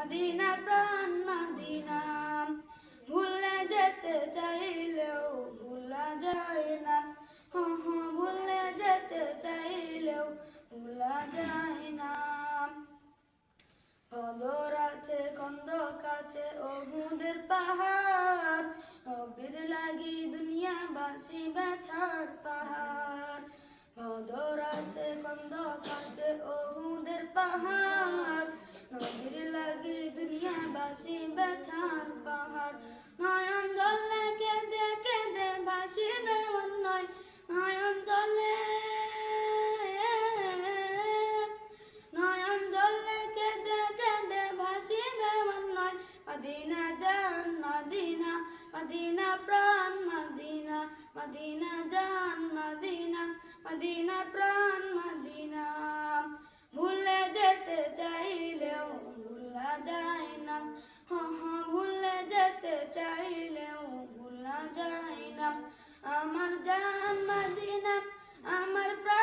Medina প্রাণ Medina. ভুলে যেতে চাইলেও ভুলা যায় না, ভুলে যেতে চাইলেও ভুলা যায় না। বদর আছে খন্দক আছে ওহুদের পাহাড়, নবীর লাগি দুনিয়াবাসী ব্যথার পাহাড়। বদর আছে খন্দক আছে ওহুদের পাহাড়, নবীর লাগি দুনিয়াবাসী ব্যথার পাহাড়। নয়ন জলে কেঁদে কেঁদে ভাসিবে অন্যয়, নয়ন জলে মদিনা জান মদিনা, মদিনা প্রাণ মদিনা, মদিনা জান মদিনা, মদিনা প্রাণ মদিনা। ভুলে যেতে চাইলেও ভুলা যায় না, ভুলে যেতে চাইলেও ভুলা যায় না। আমার জান মদিনা, আমার প্রাণ